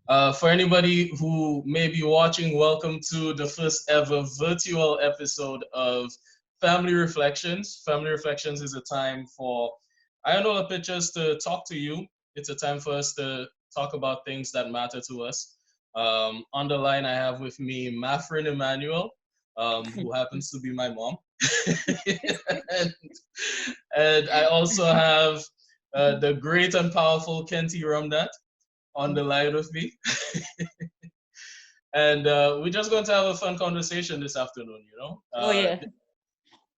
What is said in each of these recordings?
For anybody who may be watching, welcome to the first ever virtual episode of Family Reflections. Family Reflections is a time for Iyanola Pictures to talk to you. It's a time for us to talk about things that matter to us. On the line, I have with me Mafrin Emmanuel, who happens to be my mom. and, and I also have the great and powerful Kenti Ramdat on the line with me. And we're just going to have a fun conversation this afternoon, you know? Oh yeah.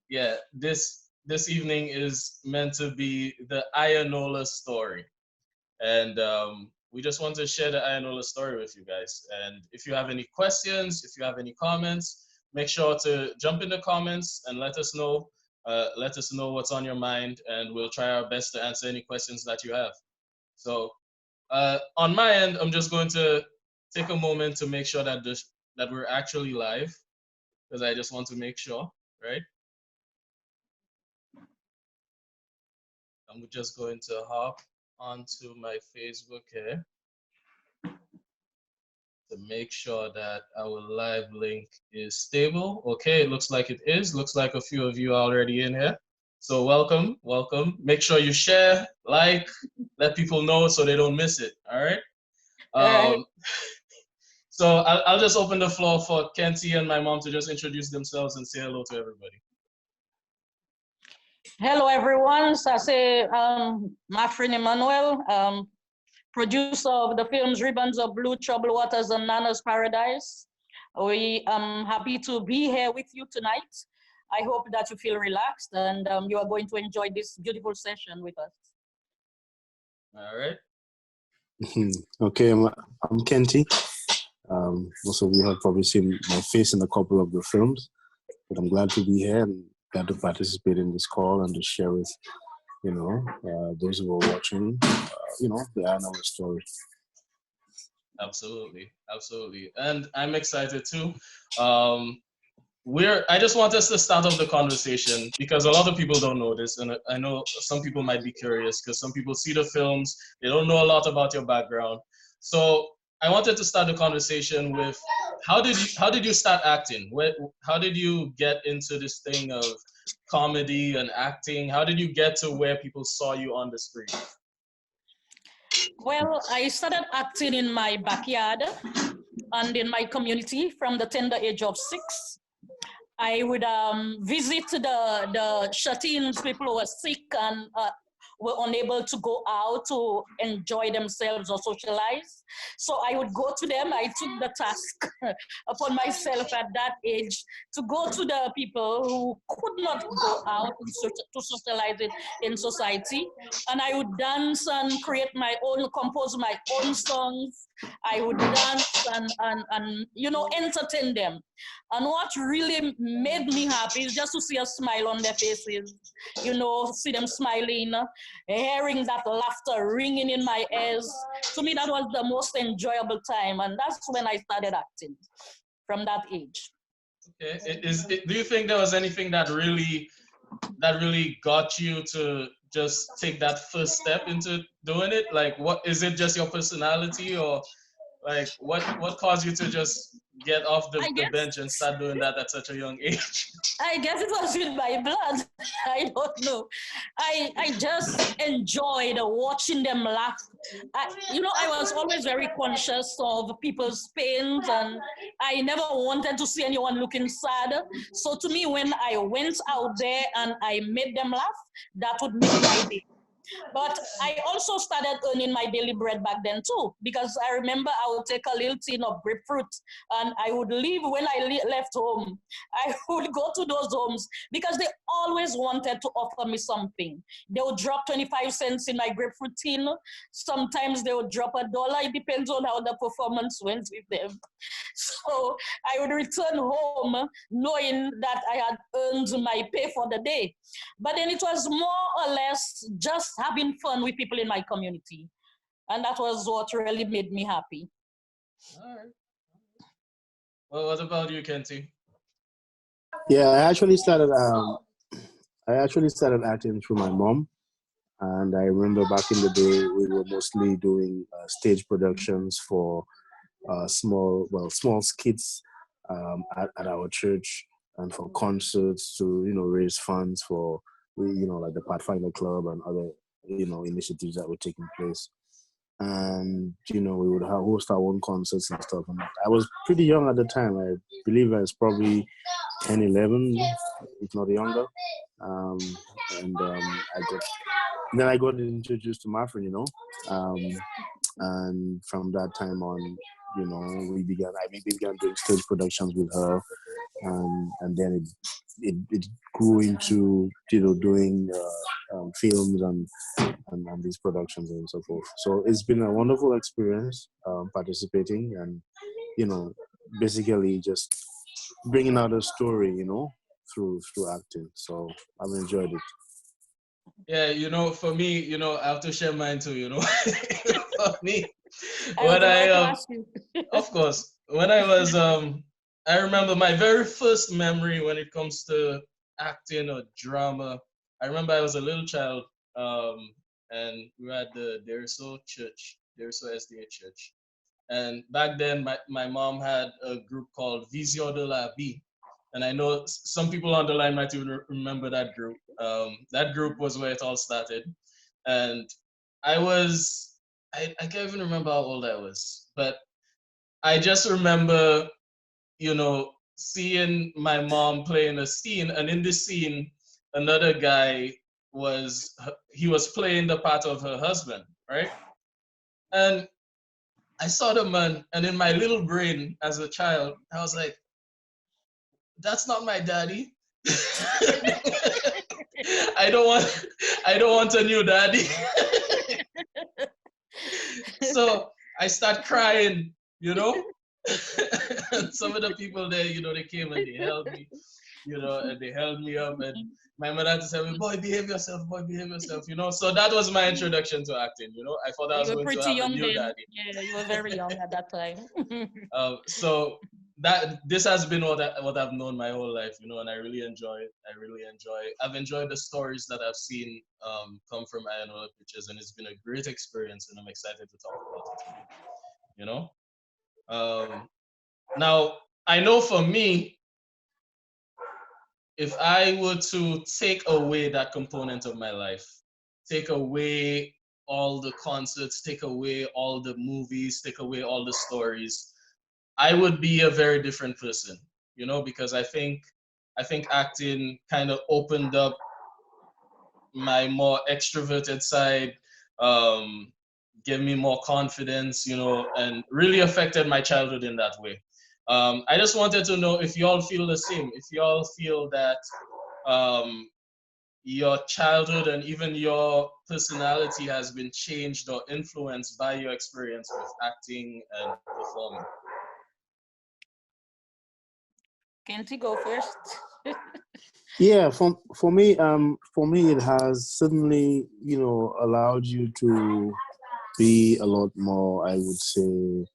Yeah, this evening is meant to be the Iyanola story. And we just want to share the Iyanola story with you guys. And if you have any questions, if you have any comments, make sure to jump in the comments and let us know. Let us know what's on your mind, and we'll try our best to answer any questions that you have. So on my end, I'm just going to take a moment to make sure that that we're actually live, because I just want to make sure, right? I'm just going to hop onto my Facebook here to make sure that our live link is stable. Okay, it looks like it is. Looks like a few of you are already in here. So welcome, welcome. Make sure you share, like, let people know so they don't miss it. All right. All right. So I'll just open the floor for Kenty and my mom to just introduce themselves and say hello to everybody. Hello everyone. So I say my friend Emmanuel, producer of the films Ribbons of Blue, Troubled Waters, and Nana's Paradise. We happy to be here with you tonight. I hope that you feel relaxed and you are going to enjoy this beautiful session with us. All right. Okay, I'm Kenty. Most of you have probably seen my face in a couple of the films, but I'm glad to be here and glad to participate in this call and to share with, those who are watching, the Iyanola story. Absolutely, absolutely, and I'm excited too. I just want us to start off the conversation because a lot of people don't know this, and I know some people might be curious because some people see the films, they don't know a lot about your background. So I wanted to start the conversation with how did you start acting? How did you get into this thing of comedy and acting? How did you get to where people saw you on the screen? Well, I started acting in my backyard and in my community from the tender age of 6. I would visit the shut-ins, people who were sick and were unable to go out to enjoy themselves or socialize. So I would go to them. I took the task upon myself at that age to go to the people who could not go out to socialize it in society. And I would dance and compose my own songs. I would dance and entertain them. And what really made me happy is just to see a smile on their faces, see them smiling, hearing that laughter ringing in my ears. To me, that was the most enjoyable time. And that's when I started acting, from that age. Okay. Do you think there was anything that really got you to just take that first step into doing it? Like, what is it? Just your personality, or like what caused you to just get off the bench and start doing that at such a young age? I guess it was in my blood. I don't know. I just enjoyed watching them laugh. I was always very conscious of people's pains, and I never wanted to see anyone looking sad. So to me, when I went out there and I made them laugh, that would make my day. But I also started earning my daily bread back then too, because I remember I would take a little tin of grapefruit and I would leave when I left home. I would go to those homes because they always wanted to offer me something. They would drop 25 cents in my grapefruit tin. Sometimes they would drop $1. It depends on how the performance went with them. So I would return home knowing that I had earned my pay for the day. But then it was more or less just having fun with people in my community. And that was what really made me happy. All right. Well, what about you, Kenty? Yeah, I actually started acting through my mom. And I remember back in the day, we were mostly doing stage productions for small skits at our church and for concerts to, raise funds for, like the Pathfinder Club and other, initiatives that were taking place. And, we would host our own concerts and stuff. And I was pretty young at the time. I believe I was probably 10, 11, if not younger. Um, and then I got introduced to my friend, um, and from that time on, we began doing stage productions with her, and then it grew into doing films and these productions and so forth. So it's been a wonderful experience participating and basically just bringing out a story, through acting. So I've enjoyed it. Yeah, for me, I have to share mine too, For me, I was when about to ask you. of course, when I was I remember my very first memory when it comes to acting or drama. I remember I was a little child, and we were at the Deriso Church, Deriso SDA Church. And back then, my mom had a group called Vision de la Vie. And I know some people on the line might even remember that group. That group was where it all started. And I was, I can't even remember how old I was, but I just remember, seeing my mom playing a scene. And in this scene, another guy he was playing the part of her husband, right? And I saw the man, and in my little brain as a child, I was like, "That's not my daddy. I don't want, I don't want a new daddy." So I start crying, and some of the people there, they came and they held me, and they held me up, and my mother had to say, "Boy, behave yourself, boy, behave yourself," So that was my introduction to acting. I thought I You was were going to pretty have a young new then. daddy. Yeah, you were very young at that time. So that this has been what I've known my whole life, and I really enjoy it. I really enjoy it. I've enjoyed the stories that I've seen come from Iyanola Pictures, and it's been a great experience, and I'm excited to talk about it with you. Now I know for me, if I were to take away that component of my life, take away all the concerts, take away all the movies, take away all the stories, I would be a very different person, because I think acting kind of opened up my more extroverted side, um, gave me more confidence, and really affected my childhood in that way. I just wanted to know if y'all feel the same, if y'all feel that um, your childhood and even your personality has been changed or influenced by your experience with acting and performing. Can't you go first? Yeah, for me, it has certainly, allowed you to be a lot more, I would say,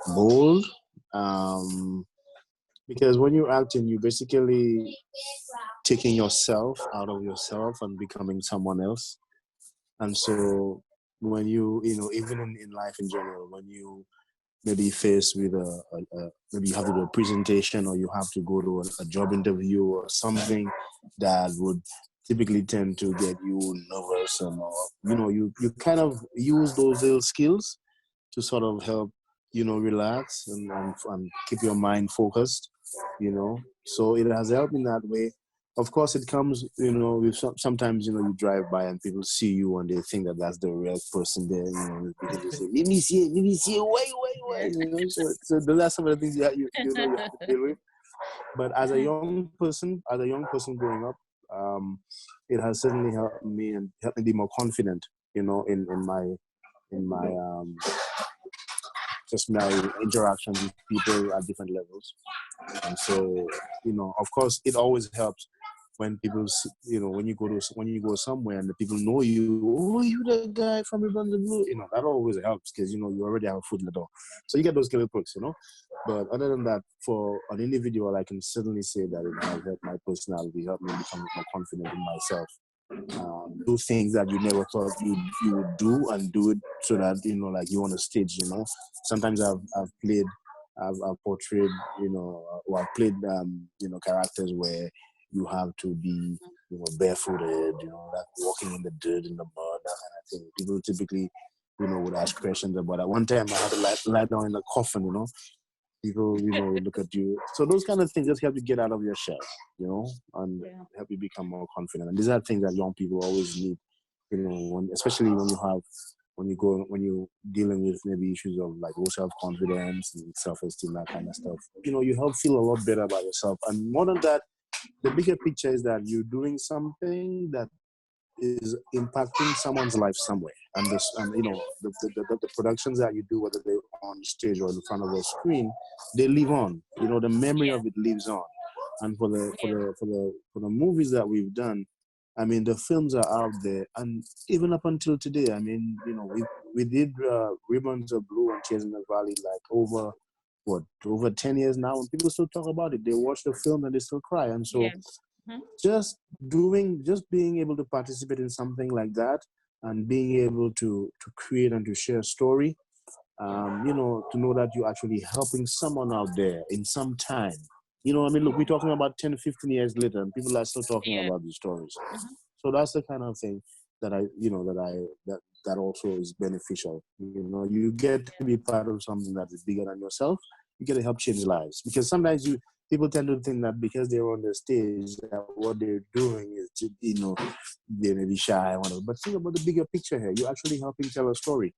bold. Um, because when you're acting, you basically taking yourself out of yourself and becoming someone else. And so when even in life in general, when you maybe faced with maybe you have to do a presentation or you have to go to a job interview or something that would typically tend to get you nervous, and or you kind of use those little skills to sort of help relax and keep your mind focused. So it has helped in that way. Of course, it comes, with sometimes, you drive by and people see you and they think that that's the real person there. They can just say, let me see, wait. So those are some of the things you have to deal with. But as a young person growing up, um, it has certainly helped me and helped me be more confident, in my just my interactions with people at different levels. And so, of course, it always helps when people, when you go somewhere and the people know you. Oh, you the guy from Ribbons and Blue. That always helps because you already have a foot in the door. So you get those little perks. But other than that, for an individual, I can certainly say that it has helped my personality, helped me become more confident in myself. do things that you never thought you would do, and do it so that like you on a stage. Sometimes I've portrayed, or I've played characters where you have to be barefooted, that walking in the dirt, in the mud, that kind of thing. People typically would ask questions about that. One time I had to lie down in a coffin. People look at you. So those kind of things just help you get out of your shell, and help you become more confident. And these are things that young people always need, especially when you're dealing with maybe issues of like low self-confidence and self-esteem, that kind of stuff. You help feel a lot better about yourself. And more than that, the bigger picture is that you're doing something that is impacting someone's life somewhere. And the productions that you do, whether they're on stage or in front of a screen, they live on. The memory of it lives on. And for the movies that we've done, I mean, the films are out there, and even up until today, I mean, we did Ribbons of Blue and Tears in the Valley like over 10 years now, and people still talk about it. They watch the film and they still cry. And so just being able to participate in something like that, and being able to create and to share a story, to know that you're actually helping someone out there in some time. Look, we're talking about 10, 15 years later, and people are still talking about these stories. So that's the kind of thing that that also is beneficial. You get to be part of something that is bigger than yourself. You get to help change lives, because sometimes people tend to think that because they're on the stage, that what they're doing is, they may be shy, whatever. But think about the bigger picture here. You're actually helping tell a story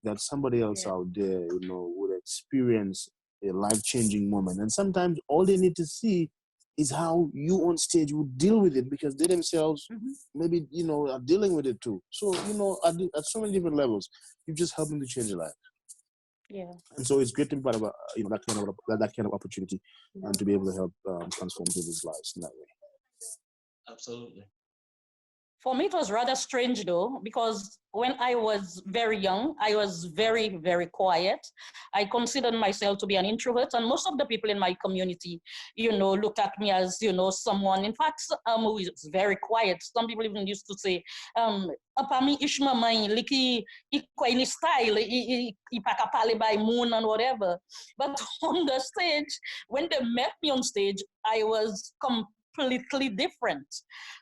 that somebody else out there, would experience a life-changing moment. And sometimes all they need to see is how you on stage would deal with it, because they themselves maybe, are dealing with it too. So, at so many different levels, you're just helping to change your life. Yeah. And so it's great to be part of that kind of opportunity, and to be able to help transform people's lives in that way. Absolutely. For me, it was rather strange though, because when I was very young, I was very, very quiet. I considered myself to be an introvert, and most of the people in my community, look at me as, someone, in fact, who is very quiet. Some people even used to say, "Apami ishma mãe, liki ikwa style, ipakapale by moon and whatever." But on the stage, when they met me on stage, I was completely different.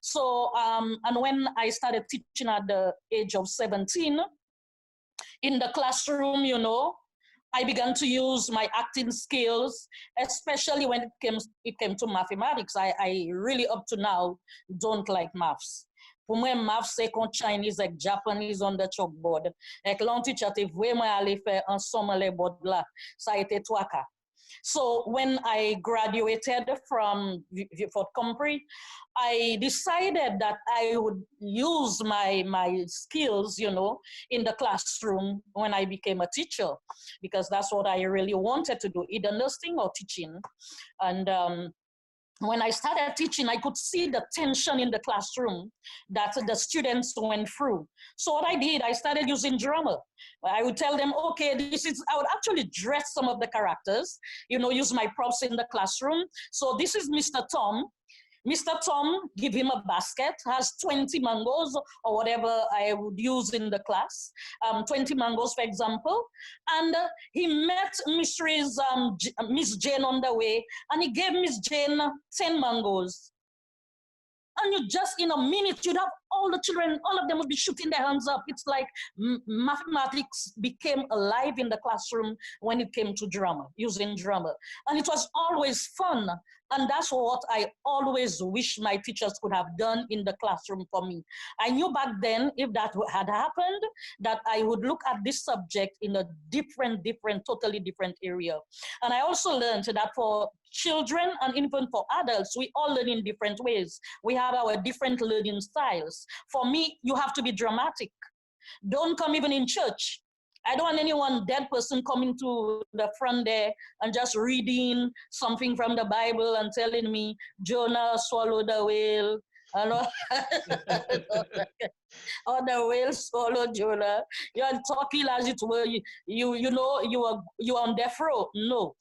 So, and when I started teaching at the age of 17, in the classroom, I began to use my acting skills, especially when it came to mathematics. I really, up to now, don't like maths. Pour moi, maths, c'est comme Chinese et Japanese on the chalkboard. Et l'on teacher te vraiment aller faire ensemble les bords là. Ça a été trois cas. So when I graduated from Fort Compre, I decided that I would use my skills, in the classroom when I became a teacher, because that's what I really wanted to do, either nursing or teaching. And when I started teaching, I could see the tension in the classroom that the students went through. So what I did, I started using drama. I would tell them, okay, I would actually dress some of the characters, use my props in the classroom. So this is Mr. Tom. Mr. Tom, give him a basket, has 20 mangoes or whatever I would use in the class, 20 mangoes, for example. And he met Miss Jane on the way, and he gave Miss Jane 10 mangoes. And you just, in a minute, you'd have all the children, all of them would be shooting their hands up. It's like mathematics became alive in the classroom when it came to drama, using drama. And it was always fun. And that's what I always wish my teachers could have done in the classroom for me. I knew back then, if that had happened, that I would look at this subject in a totally different area. And I also learned that for children and even for adults, we all learn in different ways. We have our different learning styles. For me, you have to be dramatic. Don't come even in church. I don't want anyone dead person coming to the front there and just reading something from the Bible and telling me Jonah swallowed the whale. Or the whale swallowed Jonah. You're talking as it were. You are on death row. No.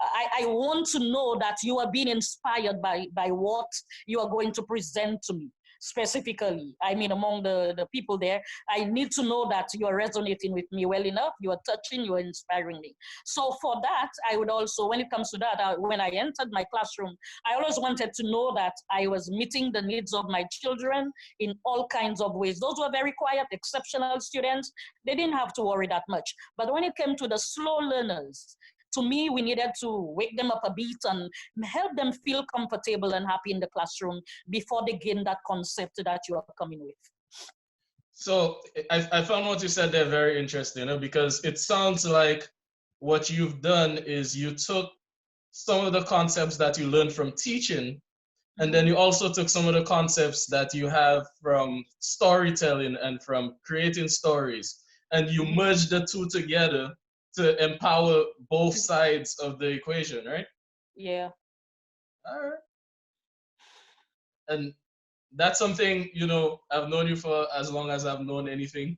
I want to know that you are being inspired by what you are going to present to me. specifically. I mean, among the people there, I need to know that you are resonating with me well enough, you are touching, you are inspiring me. So for that, I would also, when it comes to that, when I entered my classroom, I always wanted to know that I was meeting the needs of my children in all kinds of ways. Those were very quiet, exceptional students. They didn't have to worry that much. But when it came to the slow learners, to me, we needed to wake them up a bit and help them feel comfortable and happy in the classroom before they gain that concept that you are coming with. So I found what you said there very interesting, you know, because it sounds like what you've done is you took some of the concepts that you learned from teaching, and then you also took some of the concepts that you have from storytelling and from creating stories, and you merged the two together to empower both sides of the equation, right? Yeah. All right. And that's something, you know, I've known you for as long as I've known anything.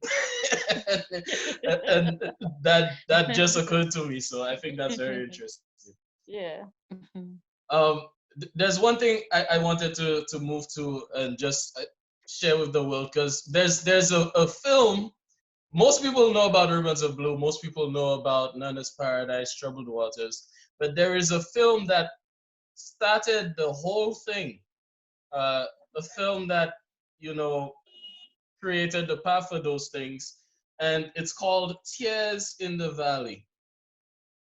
And that just occurred to me. So I think that's very interesting. Yeah. There's one thing I wanted to move to and just share with the world, because there's a film. Most people know about Ribbons of Blue. Most people know about Nana's Paradise, Troubled Waters. But there is a film that started the whole thing. A film that, you know, created the path for those things, and it's called Tears in the Valley.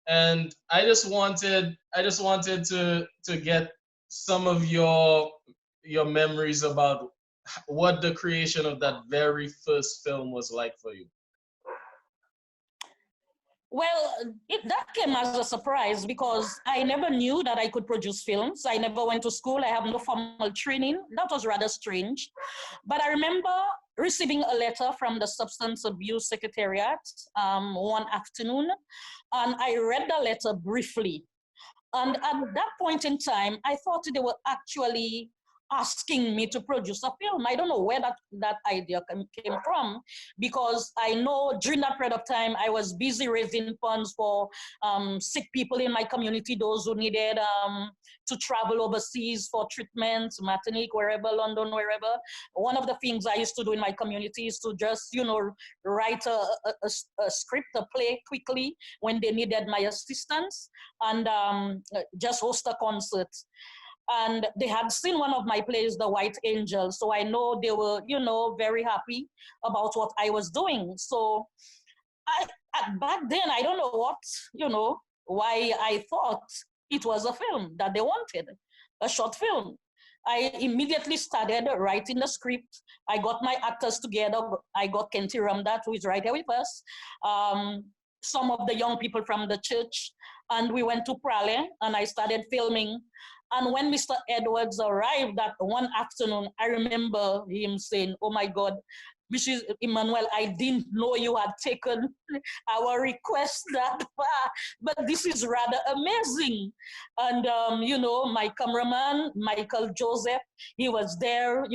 And I just wanted to get some of your memories about what the creation of that very first film was like for you. Well, that came as a surprise because I never knew that I could produce films. I never went to school. I have no formal training. That was rather strange. But I remember receiving a letter from the Substance Abuse Secretariat one afternoon, and I read the letter briefly. And at that point in time, I thought they were actually asking me to produce a film. I don't know where that idea came from, because I know during that period of time, I was busy raising funds for sick people in my community, those who needed to travel overseas for treatment, Martinique, wherever, London, wherever. One of the things I used to do in my community is to just, write a script, a play quickly when they needed my assistance, and just host a concert. And they had seen one of my plays, The White Angel. So I know they were, very happy about what I was doing. So back then, I don't know why I thought it was a film that they wanted, a short film. I immediately started writing the script. I got my actors together. I got Kenty Ramdat, who is right here with us, some of the young people from the church, and we went to Prale, and I started filming. And when Mr. Edwards arrived that one afternoon, I remember him saying, "Oh my God, Mrs. Emmanuel, I didn't know you had taken our request that far, but this is rather amazing." And, my cameraman, Michael Joseph, he was there,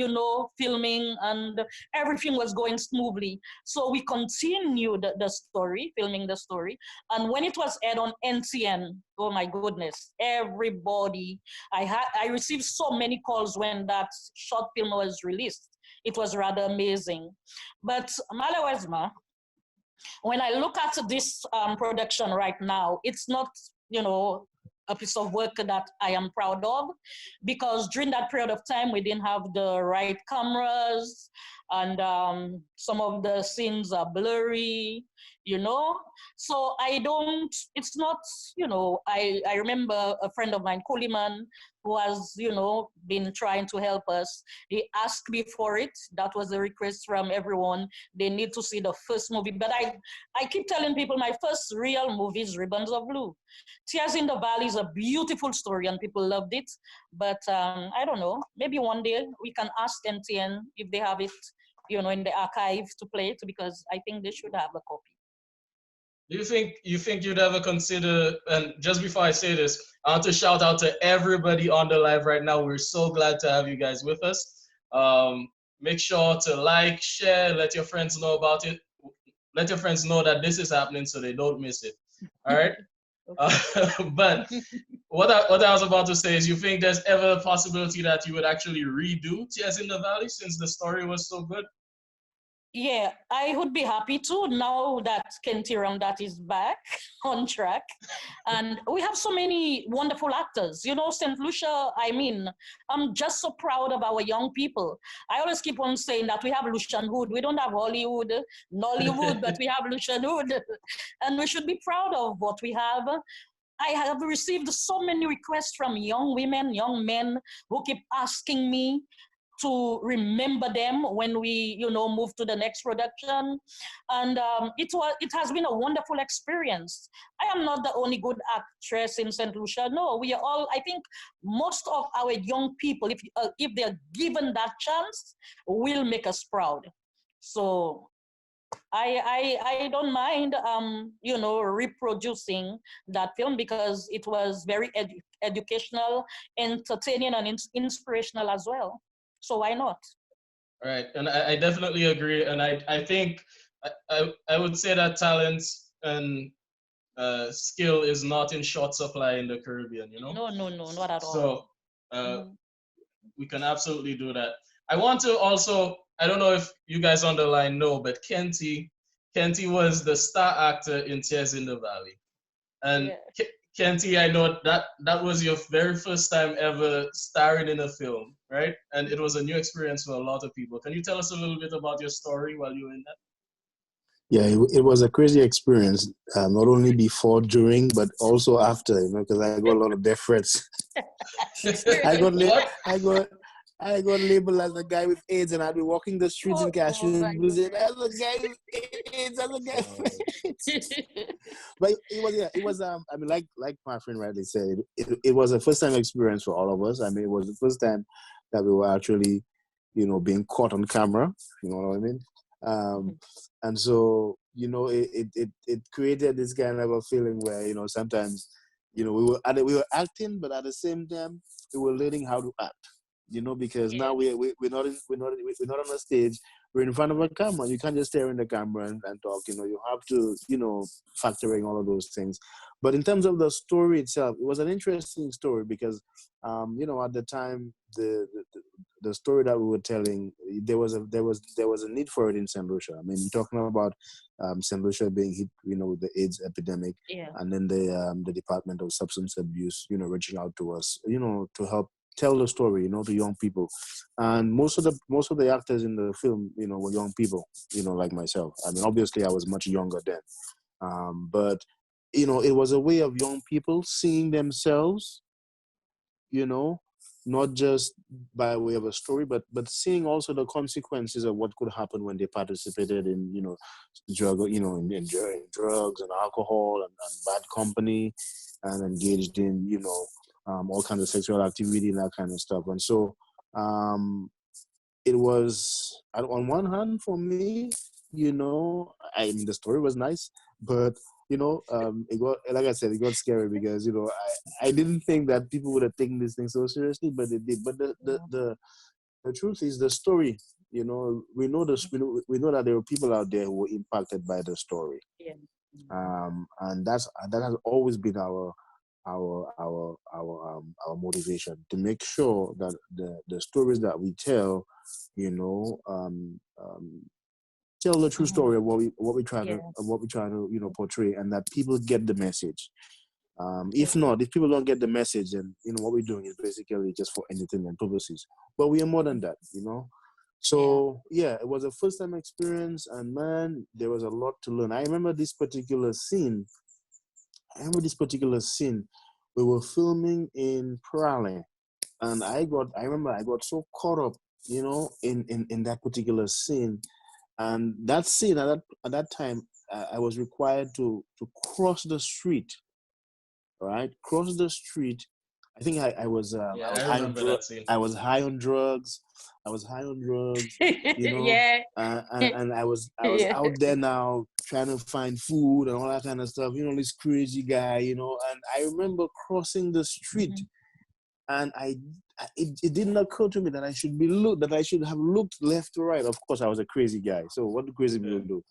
filming, and everything was going smoothly. So we continued the story, filming the story. And when it was aired on NTN, oh my goodness, everybody, I received so many calls when that short film was released. It was rather amazing. But Malawesma, when I look at this production right now, it's not, a piece of work that I am proud of, because during that period of time, we didn't have the right cameras, and some of the scenes are blurry, So it's not, I remember a friend of mine, Kuliman, who has, been trying to help us. He asked me for it. That was a request from everyone. They need to see the first movie. But I keep telling people my first real movie is Ribbons of Blue. Tears in the Valley is a beautiful story and people loved it. But I don't know, maybe one day we can ask NTN if they have it, in the archive to play it, because I think they should have a copy. Do you think you'd ever consider, and just before I say this, I want to shout out to everybody on the live right now. We're so glad to have you guys with us. Make sure to like, share, let your friends know about it. Let your friends know that this is happening so they don't miss it. All right? But what I was about to say is, you think there's ever a possibility that you would actually redo Tears in the Valley since the story was so good? Yeah, I would be happy to now that Kenti Ramdat is back on track. And we have so many wonderful actors. You know, St. Lucia, I mean, I'm just so proud of our young people. I always keep on saying that we have Lucian Hood. We don't have Hollywood, Nollywood, but we have Lucian Hood. And we should be proud of what we have. I have received so many requests from young women, young men who keep asking me to remember them when we, move to the next production. And it has been a wonderful experience. I am not the only good actress in St. Lucia. No, we are all, I think most of our young people, if they're given that chance, will make us proud. So I don't mind reproducing that film because it was very educational, entertaining, and inspirational as well. So why not? Right, and I definitely agree, and I think I would say that talent and skill is not in short supply in the Caribbean, you know. No, no, no, not at all. So uh, Mhm. we can absolutely do that. I want to also, I don't know if you guys on the line know, but Kenty was the star actor in Tears in the Valley. And Yeah. Kenty, I know that was your very first time ever starring in a film, right? And it was a new experience for a lot of people. Can you tell us a little bit about your story while you were in that? Yeah, it was a crazy experience, not only before, during, but also after, because I got a lot of death threats. I got la- What? I got I got labeled as a guy with AIDS, and I'd be walking the streets in Oh Cashville my and saying, goodness. "As a guy with AIDS, as a guy with Oh, AIDS." But it was I mean, like my friend rightly said, it was a first time experience for all of us. I mean, it was the first time that we were actually, being caught on camera. You know what I mean? Um, and so, it created this kind of a feeling where, sometimes, we were acting, but at the same time we were learning how to act. Because now Yeah. we're not on a stage. We're in front of a camera. You can't just stare in the camera and talk. You have to, factoring all of those things. But in terms of the story itself, it was an interesting story because, at the time, the story that we were telling, there was a need for it in Saint Lucia. I mean, you're talking about Saint Lucia being hit, with the AIDS epidemic, Yeah. and then the Department of Substance Abuse, reaching out to us, to help tell the story, to young people. And most of the actors in the film, were young people, like myself. I mean, obviously I was much younger then. But it was a way of young people seeing themselves, you know, not just by way of a story, but seeing also the consequences of what could happen when they participated in, in drugs and alcohol and bad company, and engaged in, all kinds of sexual activity and that kind of stuff. And so, it was, on one hand, for me, I mean, the story was nice, but it got, like I said, it got scary because I didn't think that people would have taken this thing so seriously, but they did. But the truth is, the story, we know this, we know that there were people out there who were impacted by the story. Yeah. And that has always been our motivation, to make sure that the stories that we tell, you know, tell the true Mhm. story of what we try to portray, and that people get the message. If Yeah. not, if people don't get the message, then what we're doing is basically just for entertainment purposes. But we are more than that. Yeah. So yeah, it was a first time experience, and man, there was a lot to learn. I remember this particular scene. We were filming in Prale, and I remember I got so caught up, in that particular scene. And that scene, at that time, I was required to cross the street, right? Cross the street. I think I yeah, was I high on remember drug. that scene. I was high on drugs. I was high on drugs, Yeah. and I was Yeah. out there now trying to find food and all that kind of stuff. This crazy guy, and I remember crossing the street, Mhm. and it didn't occur to me that I should have looked left to right. Of course, I was a crazy guy. So what do crazy people Yeah. do?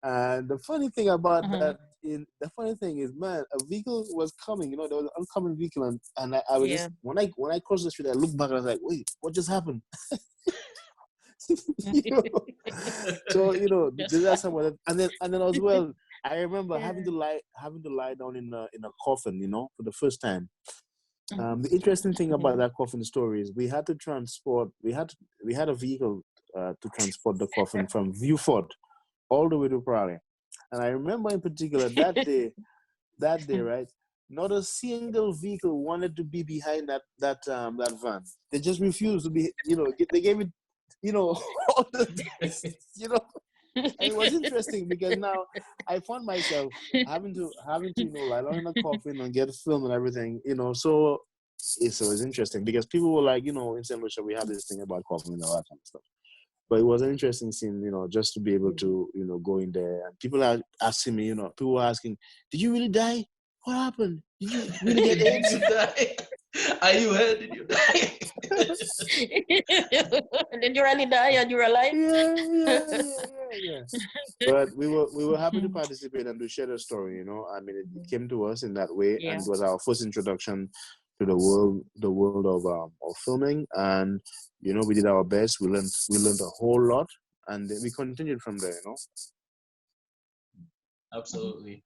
And the funny thing about Mm-hmm. that, the funny thing is, man, a vehicle was coming. You know, there was an oncoming vehicle, and I was Yeah. just when I crossed the street, I looked back and I was like, wait, what just happened? you know, so Just that's fine. some of that, and then as well, I remember having to lie down in a coffin, for the first time. The interesting thing about Mhm. that coffin story is we had a vehicle to transport the coffin from Viewford all the way to Prague. And I remember in particular that day, right? Not a single vehicle wanted to be behind that van. They just refused to be. They gave it, all the distance, And it was interesting because now I found myself having to lie down in a coffin and get film and everything. So it's interesting because people were like, in St. Lucia we have this thing about coffin and all that kind of stuff. But it was an interesting scene, just to be able to, go in there. And people are asking me, people were asking, did you really die? What happened? Did you really get Did AIDS? you die? Are you here? Did you die? Did you really die and you're alive? Yeah, yeah, yeah, yeah, yeah. But we were happy to participate and to share the story. I mean, it came to us in that way, and Yeah. it was our first introduction to the world of filming. And we did our best. We learned a whole lot, and we continued from there. Absolutely.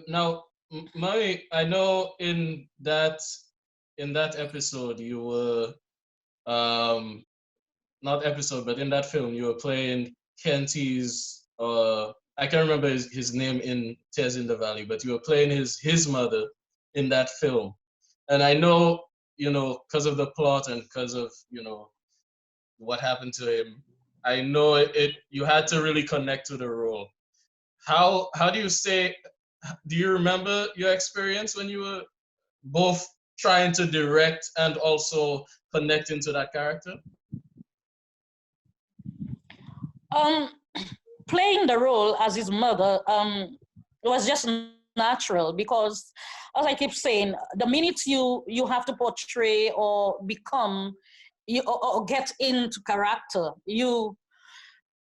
Now, Murray, I know in that episode you were not episode, but in that film you were playing Kenty's I can't remember his name in Tears in the Valley, but you were playing his mother in that film. And I know, because of the plot and because of, what happened to him, I know you had to really connect to the role. How do you remember your experience when you were both trying to direct and also connecting to that character? Um, Playing the role as his mother was just natural because, as I keep saying, the minute you have to portray or become or get into character, you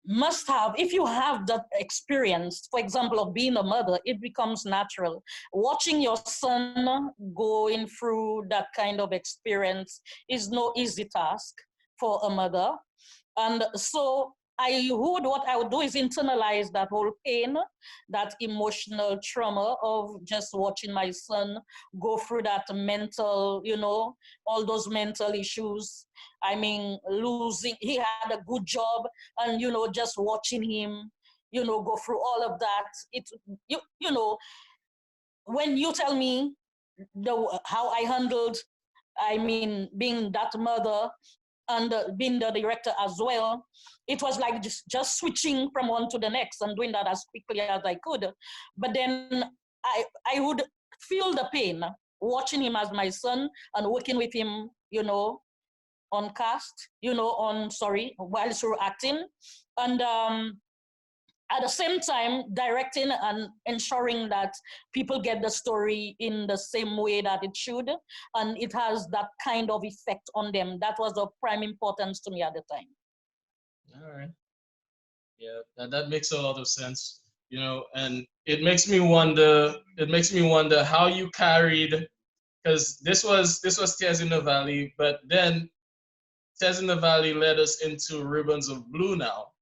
must have, if you have that experience, for example, of being a mother, it becomes natural. Watching your son going through that kind of experience is no easy task for a mother. And so what I would do is internalize that whole pain, that emotional trauma of just watching my son go through that mental, all those mental issues. I mean, he had a good job, and, just watching him, go through all of that. When you tell me how I handled, I mean, being that mother and being the director as well, it was like just switching from one to the next and doing that as quickly as I could. But then I would feel the pain watching him as my son and working with him, on cast, while through acting. And at the same time directing and ensuring that people get the story in the same way that it should, and it has that kind of effect on them. That was of prime importance to me at the time. All right. Yeah, that makes a lot of sense. And it makes me wonder how you carried, because this was Tears in the Valley, but then Tears in the Valley led us into Ribbons of Blue now.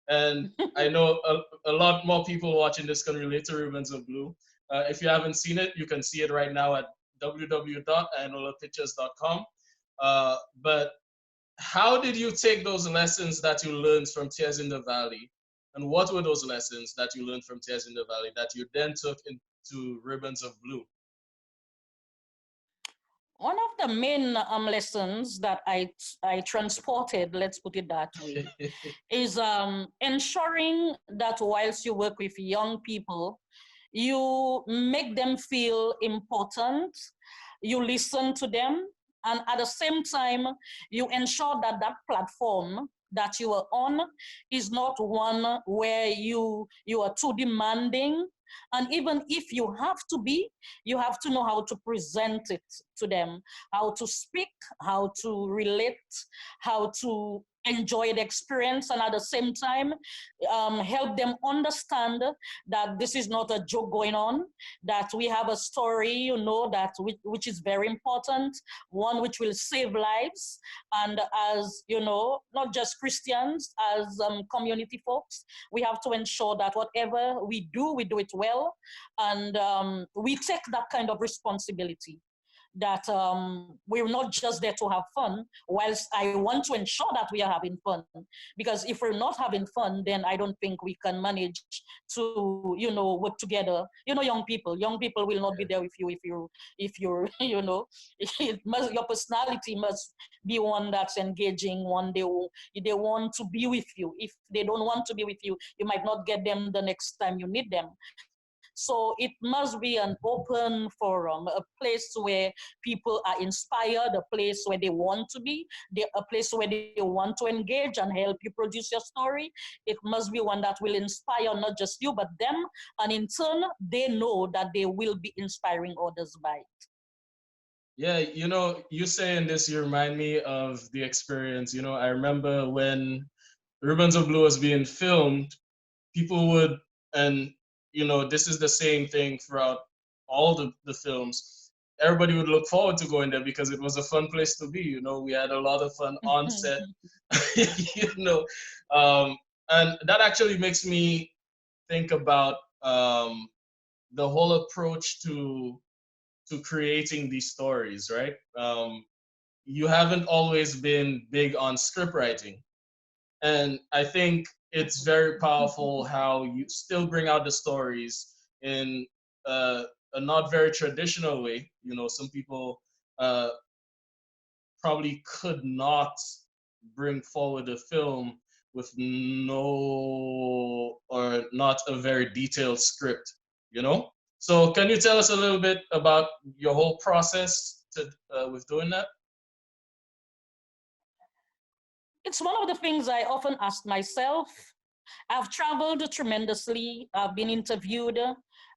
And I know a lot more people watching this can relate to Ribbons of Blue. If you haven't seen it, you can see it right now at www.iyanolapictures.com. But how did you take those lessons that you learned from Tears in the Valley, and what were those lessons that you learned from Tears in the Valley that you then took into Ribbons of Blue? One of the main lessons that I transported, let's put it that way, is ensuring that whilst you work with young people, you make them feel important, you listen to them, and at the same time, you ensure that that platform that you are on is not one where you are too demanding. And even if you have to be, you have to know how to present it to them, how to speak, how to relate, how to enjoy the experience, and at the same time help them understand that this is not a joke going on, that we have a story, that which is very important, one which will save lives. And as not just Christians, as community folks, we have to ensure that whatever we do it well, and we take that kind of responsibility, that we're not just there to have fun, whilst I want to ensure that we are having fun. Because if we're not having fun, then I don't think we can manage to, work together. Young people will not be there with you if you're, your personality must be one that's engaging, one they want to be with you. If they don't want to be with you, you might not get them the next time you need them. So it must be an open forum, a place where people are inspired, a place where they want to be, a place where they want to engage and help you produce your story. It must be one that will inspire not just you, but them. And in turn, they know that they will be inspiring others by it. Yeah, you saying this, you remind me of the experience. I remember when Ribbons of Blue was being filmed, people would, and this is the same thing throughout all the films. Everybody would look forward to going there because it was a fun place to be. We had a lot of fun on set. you know, um, and that actually makes me think about the whole approach to creating these stories, right? You haven't always been big on script writing, and I think it's very powerful how you still bring out the stories in a not very traditional way. Some people uh, probably could not bring forward a film with no or not a very detailed script. So can you tell us a little bit about your whole process with doing that? It's one of the things I often ask myself. I've traveled tremendously. I've been interviewed.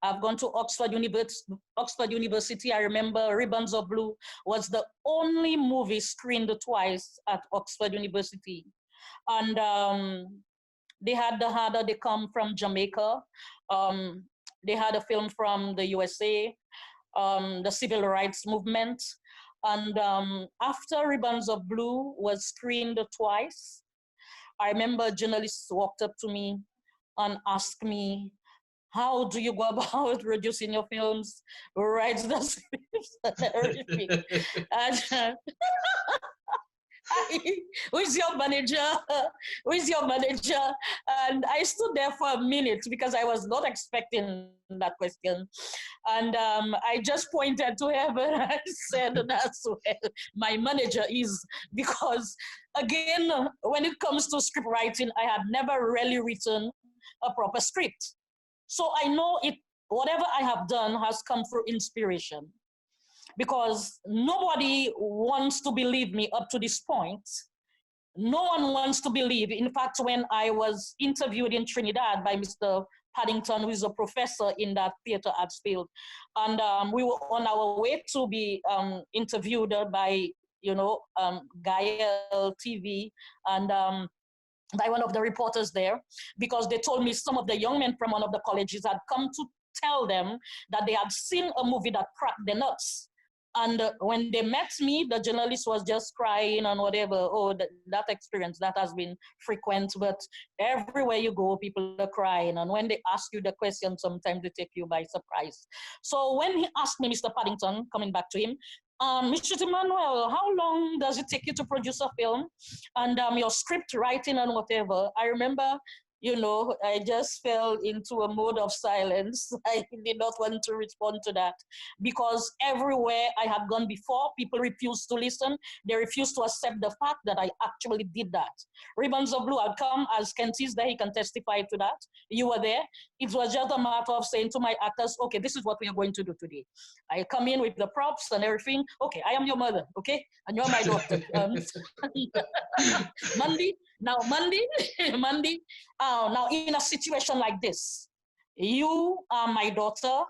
I've gone to Oxford University. I remember Ribbons of Blue was the only movie screened twice at Oxford University. And they had the harder, they come from Jamaica. Um, they had a film from the USA, the civil rights movement. And after Ribbons of Blue was screened twice, I remember journalists walked up to me and asked me, how do you go about reducing your films, write the scripts and everything? And who is your manager? Who is your manager? And I stood there for a minute because I was not expecting that question. And I just pointed to heaven and I said, that's where my manager is. Because again, when it comes to script writing, I had never really written a proper script. So I know whatever I have done has come through inspiration, because nobody wants to believe me up to this point. No one wants to believe. In fact, when I was interviewed in Trinidad by Mr. Paddington, who is a professor in that theater arts field, and we were on our way to be interviewed by, Gael TV, and by one of the reporters there, because they told me some of the young men from one of the colleges had come to tell them that they had seen a movie that cracked their nuts. And when they met me, the journalist was just crying and whatever. Oh, that experience, that has been frequent. But everywhere you go, people are crying. And when they ask you the question, sometimes they take you by surprise. So when he asked me, Mr. Paddington, coming back to him, Mr. Emmanuel, how long does it take you to produce a film? And your script writing and whatever. I remember, I just fell into a mode of silence. I did not want to respond to that, because everywhere I had gone before, people refused to listen. They refused to accept the fact that I actually did that. Ribbons of Blue had come, as Kenty's there, he can testify to that. You were there. It was just a matter of saying to my actors, okay, this is what we are going to do today. I come in with the props and everything. Okay, I am your mother, okay? And you're my daughter. Monday, now Monday, Monday, now in a situation like this, you are my daughter,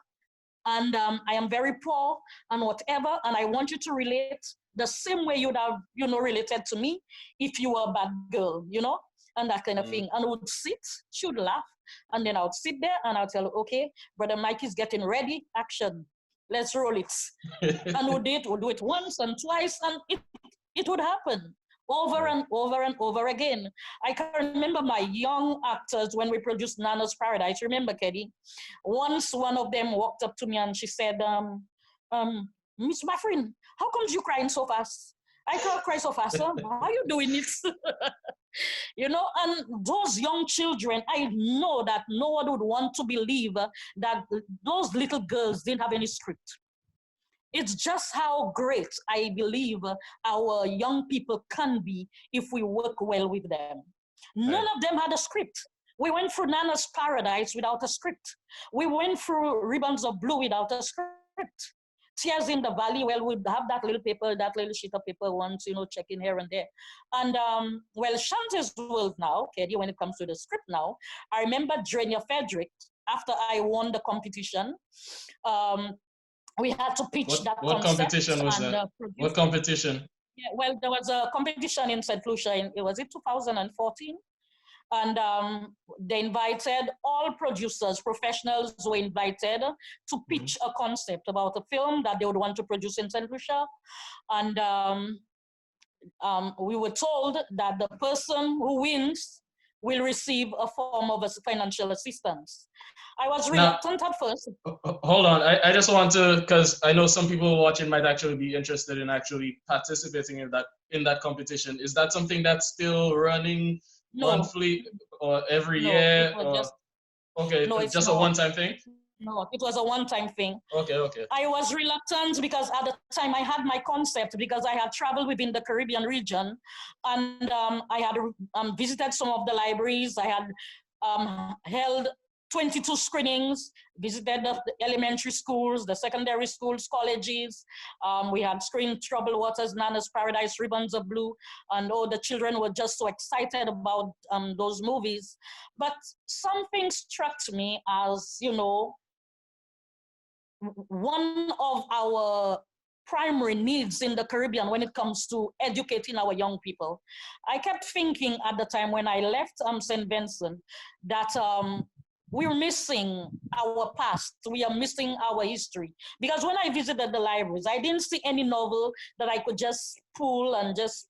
and I am very poor and whatever, and I want you to relate the same way you'd have, related to me if you were a bad girl, and that kind of thing. And would sit, she would laugh, and then I would sit there and I'd tell her, okay, Brother Mike is getting ready, action, let's roll it. And we'll do it once and twice, and it would happen over and over and over again. I can remember my young actors when we produced Nana's Paradise. Remember, Keddy? Once one of them walked up to me and she said, Miss Maffrin, how comes you crying so fast? I can't cry so fast, huh? How are you doing it? And those young children, I know that no one would want to believe that those little girls didn't have any script. It's just how great I believe our young people can be if we work well with them. None of them had a script. We went through Nana's Paradise without a script. We went through Ribbons of Blue without a script. Tears in the Valley, well, we'd have that little paper, that little sheet of paper once, checking here and there. And Shanta's World now, Keddy, when it comes to the script now, I remember Drania Frederick, after I won the competition, we had to pitch what competition was that? What competition? Yeah, well, there was a competition in St. Lucia was it 2014? And they invited all producers, professionals were invited to pitch a concept about a film that they would want to produce in St. Lucia. And we were told that the person who wins will receive a form of financial assistance. I was reluctant at first. Hold on, I just want to, because I know some people watching might actually be interested in actually participating in that competition. Is that something that's still running monthly or every year? Okay, no, it's just not. A one-time thing? No, it was a one-time thing. Okay. I was reluctant because at the time I had my concept because I had traveled within the Caribbean region, and I had visited some of the libraries. I had held 22 screenings, visited the elementary schools, the secondary schools, colleges. We had screened Troubled Waters, Nana's Paradise, Ribbons of Blue, and all the children were just so excited about those movies. But something struck me as, one of our primary needs in the Caribbean when it comes to educating our young people. I kept thinking at the time when I left St. Vincent that we're missing our past. We are missing our history. Because when I visited the libraries, I didn't see any novel that I could just pull and just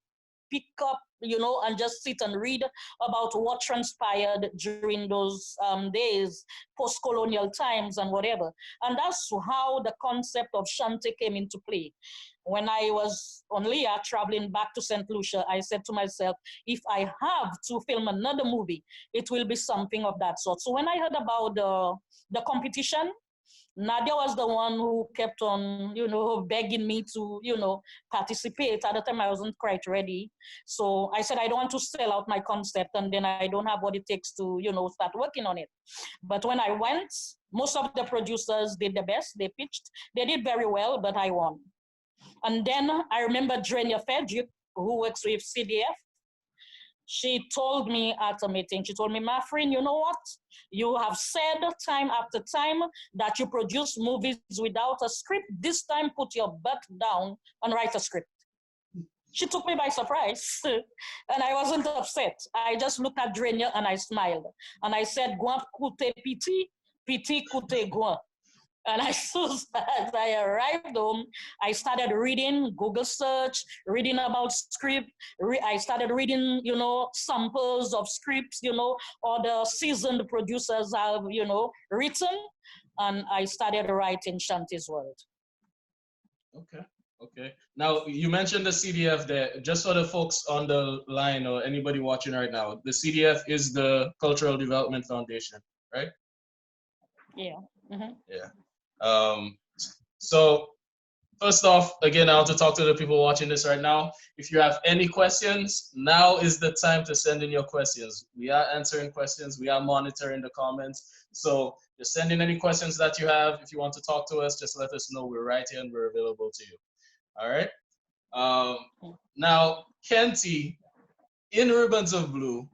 pick up, and just sit and read about what transpired during those days, post-colonial times and whatever. And that's how the concept of Shante came into play. When I was on Leah traveling back to St. Lucia, I said to myself, if I have to film another movie, it will be something of that sort. So when I heard about the competition, Nadia was the one who kept on, begging me to, participate. At the time, I wasn't quite ready. So I said, I don't want to sell out my concept, and then I don't have what it takes to, start working on it. But when I went, most of the producers did the best. They pitched. They did very well, but I won. And then I remember Drania Frederick, who works with CDF. She told me at a meeting, she told me, Maffrin, you know what? You have said time after time that you produce movies without a script. This time, put your butt down and write a script. She took me by surprise, and I wasn't upset. I just looked at Drania and I smiled. And I said, Gouin koute piti, piti koute gouin. And as I arrived home, I started reading, Google search, reading about script. I started reading, samples of scripts, or the seasoned producers have, written. And I started writing Shanti's World. Okay. Now, you mentioned the CDF there. Just for the folks on the line or anybody watching right now, the CDF is the Cultural Development Foundation, right? Yeah. Mm-hmm. Yeah. So first off, again, I want to talk to the people watching this right now. If you have any questions, now is the time to send in your questions. We are answering questions. We are monitoring the comments. So just send in any questions that you have. If you want to talk to us, just let us know. We're right here and we're available to you. All right. Now, Kenty, in Ribbons of Blue,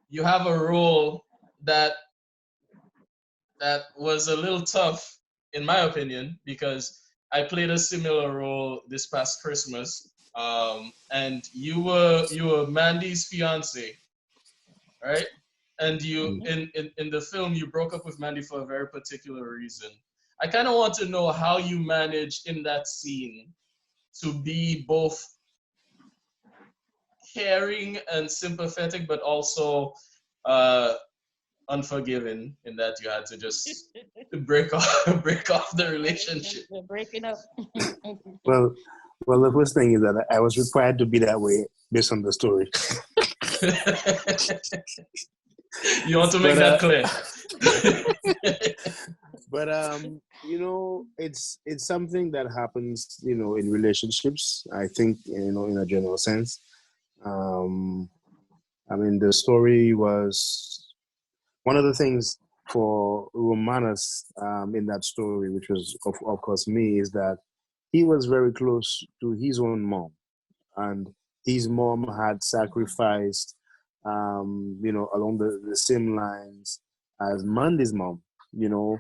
you have a role that was a little tough in my opinion, because I played a similar role this past Christmas. And you were Mandy's fiance, right? And you in the film you broke up with Mandy for a very particular reason. I kind of want to know how you managed in that scene to be both caring and sympathetic, but also uh, unforgiving in that you had to just break off break off the relationship. We're breaking up. Well, well, the first thing is that I was required to be that way based on the story. You want to make But that clear. but it's something that happens, in relationships. I think, in a general sense. Um, I mean, the story was one of the things for Romanus in that story, which was of course me, is that he was very close to his own mom, and his mom had sacrificed, along the same lines as Mandy's mom. You know,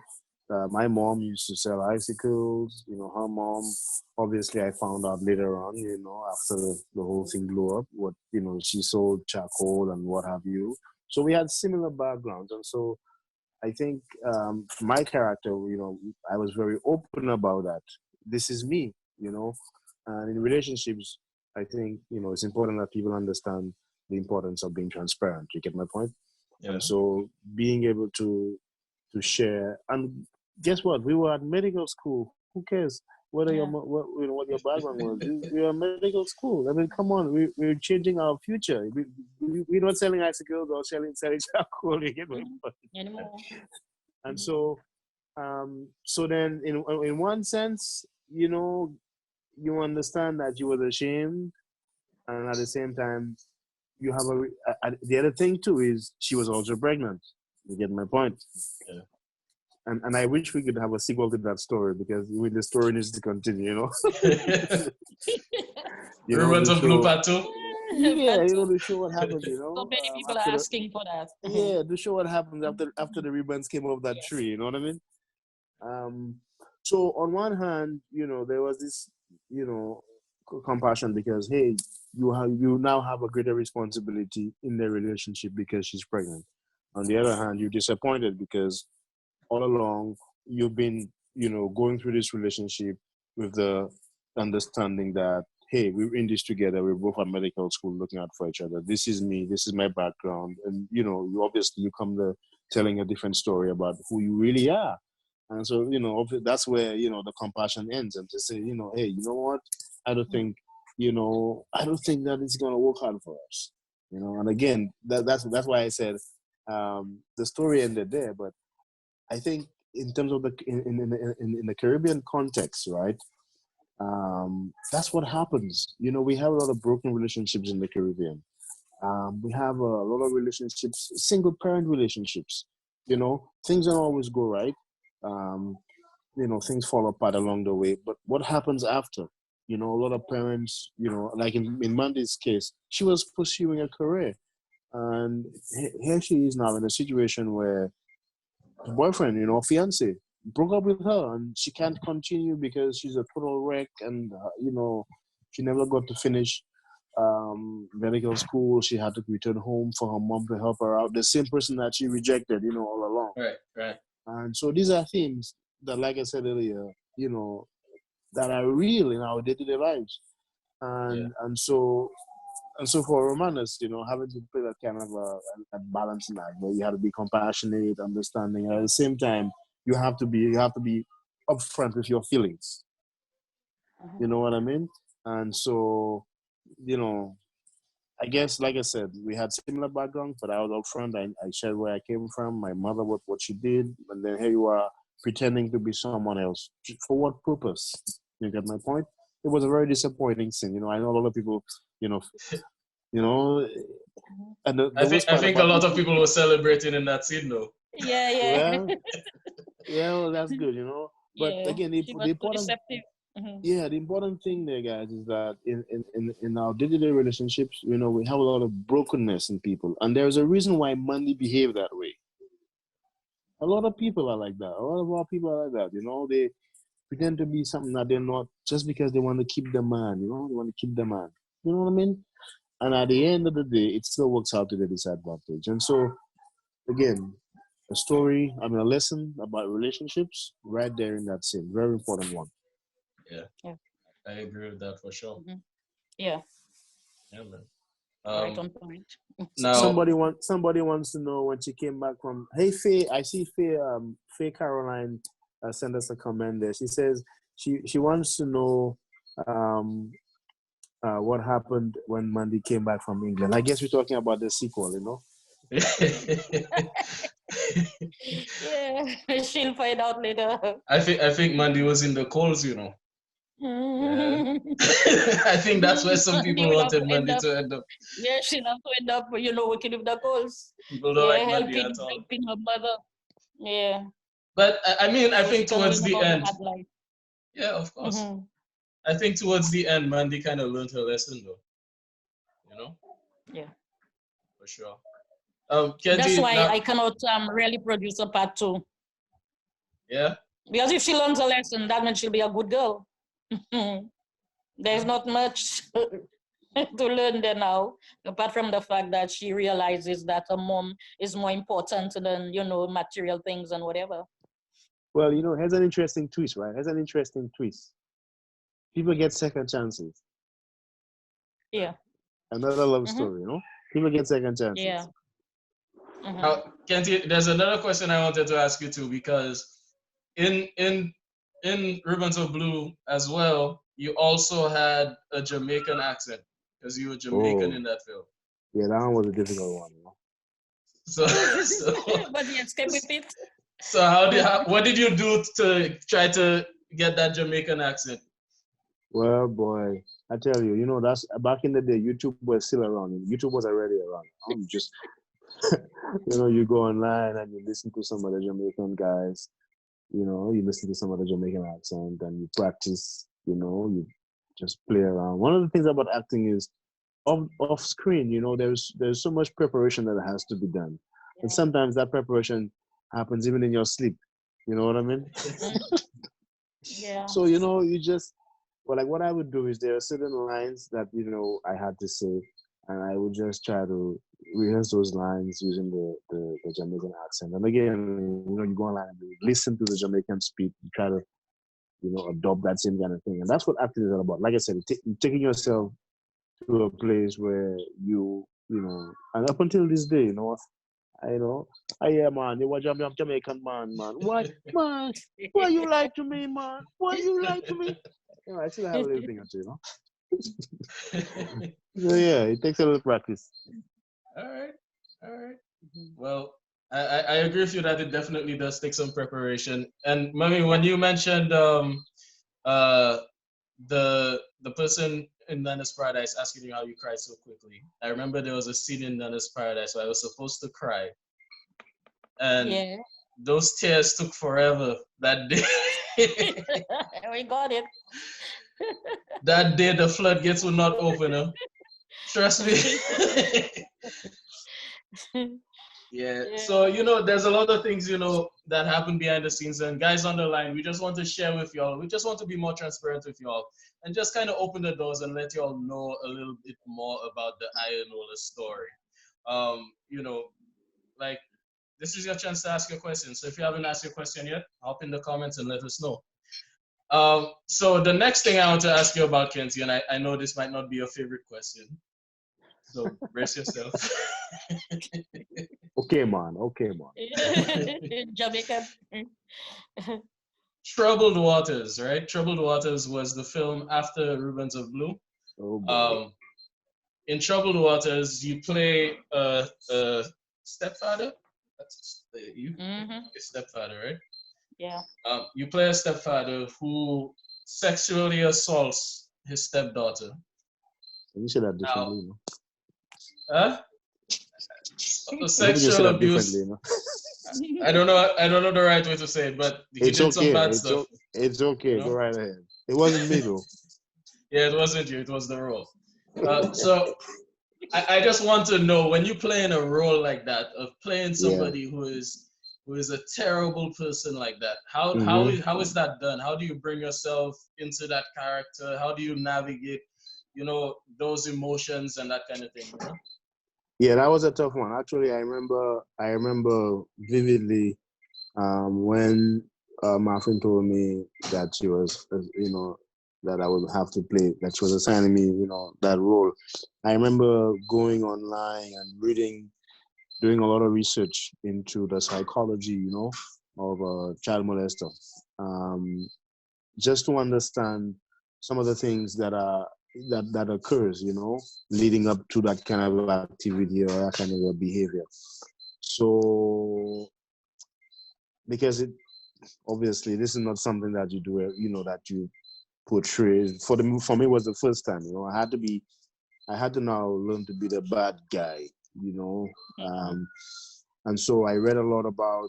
my mom used to sell icicles. Her mom, obviously, I found out later on. After the whole thing blew up, what she sold charcoal and what have you. So we had similar backgrounds, and so I think my character, I was very open about that. This is me, and in relationships, I think, it's important that people understand the importance of being transparent. You get my point? Yeah. And so being able to share, and guess what? We were at medical school. Who cares whether Yeah. what your background was? We are medical school. I mean, come on, we're changing our future. We're not selling icicles or selling charcoal. You get my point? Anymore. And so then in one sense, you understand that you were ashamed, and at the same time, you have the other thing too is she was also pregnant. You get my point? Yeah. And I wish we could have a sequel to that story, because the story needs to continue. Ruins To of Blue show, Pato. yeah, to show what happened. So many people are after asking for that. yeah, to show what happens after the ribbons came off that tree. You know what I mean? Um, so on one hand, there was this, compassion, because hey, you now have a greater responsibility in the relationship because she's pregnant. On the other hand, you're disappointed because all along you've been, going through this relationship with the understanding that hey, we're in this together. We're both at medical school, looking out for each other. This is me. This is my background, and you obviously you come there telling a different story about who you really are. And so, that's where, the compassion ends, and to say, hey, you know what? I don't think, I don't think that it's going to work out for us. And again, that's why I said the story ended there. But I think in terms of in the Caribbean context, right? That's what happens. We have a lot of broken relationships in the Caribbean. We have a lot of relationships, single parent relationships. Things don't always go right. Um, things fall apart along the way. But what happens after? A lot of parents, like in Mandy's case, she was pursuing a career. And here she is now in a situation where her boyfriend, fiance, broke up with her, and she can't continue because she's a total wreck, and, she never got to finish medical school. She had to return home for her mom to help her out. The same person that she rejected, all along. Right. And so these are themes that, like I said earlier, that are real in our day-to-day lives. Yeah. And so for Romanus, having to play that kind of a balancing act where you have to be compassionate, understanding, and at the same time, you have to be upfront with your feelings. You know what I mean? And so, I guess, like I said, we had similar backgrounds, but I was upfront. I shared where I came from, my mother, what she did, and then here you are pretending to be someone else. For what purpose? You get my point? It was a very disappointing scene. I know a lot of people, you know, you know, and the worst I part think a about lot it, of people were celebrating in that scene though. Yeah. well, yeah, well, that's good, But Yeah. again, She the was too important deceptive. Mhm. yeah, the important thing there, guys, is that in our day-to-day relationships, we have a lot of brokenness in people, and there's a reason why Mandy behaved that way. A lot of people are like that. A lot of our people are like that. You know, they pretend to be something that they're not just because they want to keep the man. You know, they want to keep the man. You know what I mean? And at the end of the day, it still works out to their disadvantage. And so, again, a story, I mean, a lesson about relationships right there in that scene. Very important one. Yeah, Yeah. I agree with that for sure. Mhm. Yeah. Yeah, man. Right Um, on point. now, Somebody wants to know when she came back from. Hey Faye, I see Faye Caroline sent us a comment there. She says she wants to know um, what happened when Mandy came back from England. I guess we're talking about the sequel, you know. Yeah, she'll find out later. I think Mandy was in the calls, you know. Yeah. I think that's where some Mandy people will have to wanted end Mandy up. to end up. Yeah, she'll have to end up, working with the calls. People don't Yeah, like Mandy at all. helping her mother. Yeah, But I mean, I so she think can learn towards the about the end, hard life. yeah, of course. Hmm. I think towards the end, Mandy kind of learned her lesson, though. You know, Yeah, for sure. that's Kenzie, why now, I cannot really produce a part two, yeah, because if she learns a lesson, that means she'll be a good girl. There's not much to learn there now, apart from the fact that she realizes that her mom is more important than material things and whatever. Well, you know, here's an interesting twist, right? Here's an interesting twist. People get second chances. Yeah. Another love Mm-hmm. story, you know. People get second Yeah. chances. Mm-hmm. now, Kenzie, there's another question I wanted to ask you too, because in in in Ribbons of Blue as well, you also had a Jamaican accent because you were Jamaican Oh, in that film. yeah, that one was a difficult one, you know. So, so, But he escaped with it. so what did you do to try to get that Jamaican accent? Well, boy, I tell you, you know, that's back in the day. YouTube was still around. YouTube was already around. I'm just, you know, you go online and you listen to some of the Jamaican guys. You know, you listen to some of the Jamaican accent and you practice. You know, you just play around. One of the things about acting is off screen. You know, there's so much preparation that has to be done, and Yeah. sometimes that preparation happens even in your sleep. You know what I mean? Yeah. So, you know, you just, well, like what I would do is there are certain lines that, you know, I had to say, and I would just try to rehearse those lines using the Jamaican accent. And again, you know, you go online and you listen to the Jamaican speak, you try to, you know, adopt that same kind of thing. And that's what acting is all about. Like I said, taking yourself to a place where you know, and up until this day, you know, I hear man, you were Jamaican man. What man? Why you lie to me, man? Why you lie to me? You know, I still have a little thing or two, you know. So yeah, it takes a little practice. All right, all right. Well, I agree with you that it definitely does take some preparation. And Mami, when you mentioned uh the person in Nana's Paradise asking you how you cried so quickly, I remember there was a scene in Nana's Paradise where I was supposed to cry, and Yeah. those tears took forever that day. We got it. That day the floodgates would not open. Huh? Trust me. Yeah. So, Yeah. there's a lot of things, that happen behind the scenes. And guys on the line, we just want to share with y'all. We just want to be more transparent with y'all and just kind of open the doors and let y'all know a little bit more about the Iyanola story. You know, like this is your chance to ask your question. So if you haven't asked your question yet, hop in the comments and let us know. So the next thing I want to ask you about, Kenzie, and I know this might not be your favorite question, so brace yourself. Okay, man. Okay, man. Jamaican. Troubled Waters, right? Troubled Waters was the film after Ribbons of Blue. Oh boy. Um, in Troubled Waters, you play a stepfather. That's you, Mm-hmm. a stepfather, right? Yeah. You play a stepfather who sexually assaults his stepdaughter. You say that Now, differently, you know. huh? I think you say Sexual that differently, abuse. you know. I don't know. I don't know the right way to say it, but he It's did some okay. bad stuff. It's You okay. Go know. right ahead. It wasn't me though. Yeah, it wasn't you. It was the role. So I just want to know when you play in a role like that of playing Yeah. somebody who is who is a terrible person like that? Mm-hmm. How is that done? How do you bring yourself into that character? How do you navigate, those emotions and that kind of thing? Yeah, that was a tough one. Actually, I remember vividly when my friend told me that she was, that I would have to play, that she was assigning me, that role. I remember going online and reading, doing a lot of research into the psychology, of a child molester, um, just to understand some of the things that occurs, leading up to that kind of activity or that kind of a behavior. So, because obviously this is not something that you do, that you portray. For me, it was the first time. I had to now learn to be the bad guy. you know Mhm. um and so I read a lot about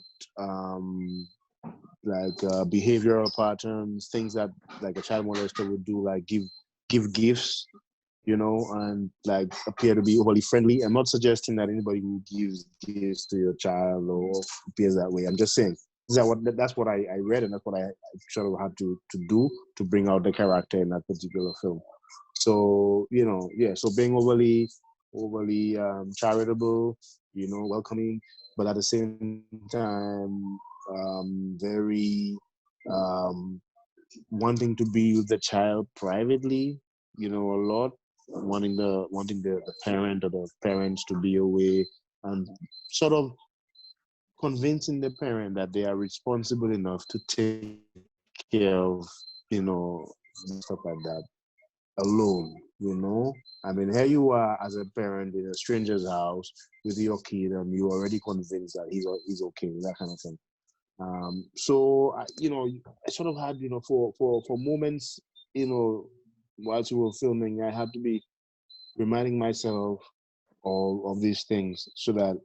behavioral patterns, things that like a child molester would do, like give gifts, and like appear to be overly friendly. I'm not suggesting that anybody who gives gifts to your child or appears that way. I'm just saying that's what I read, and that's what I sort of had to do to bring out the character in that particular film. So yeah. So being overly charitable, welcoming, but at the same time, very um, wanting to be with the child privately, a lot, wanting the parent or the parents to be away, and sort of convincing the parent that they are responsible enough to take care of, stuff like that alone. I mean, here you are as a parent in a stranger's house with your kid, and you're already convinced that he's okay, that kind of thing. So I sort of had, for moments, whilst we were filming, I had to be reminding myself of these things so that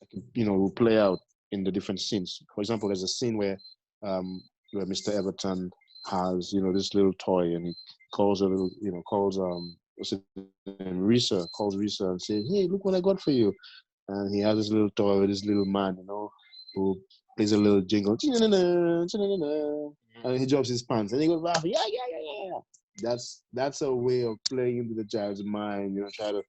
I can, play out in the different scenes. For example, there's a scene where Mr. Everton has, this little toy, and he calls a little, what's his name, Risa, calls Risa and says, "Hey, look what I got for you." And he has this little toy with this little man, who plays a little jingle, and he drops his pants, and he goes, "Laughing, yeah, yeah, yeah, yeah." That's a way of playing into the child's mind, try to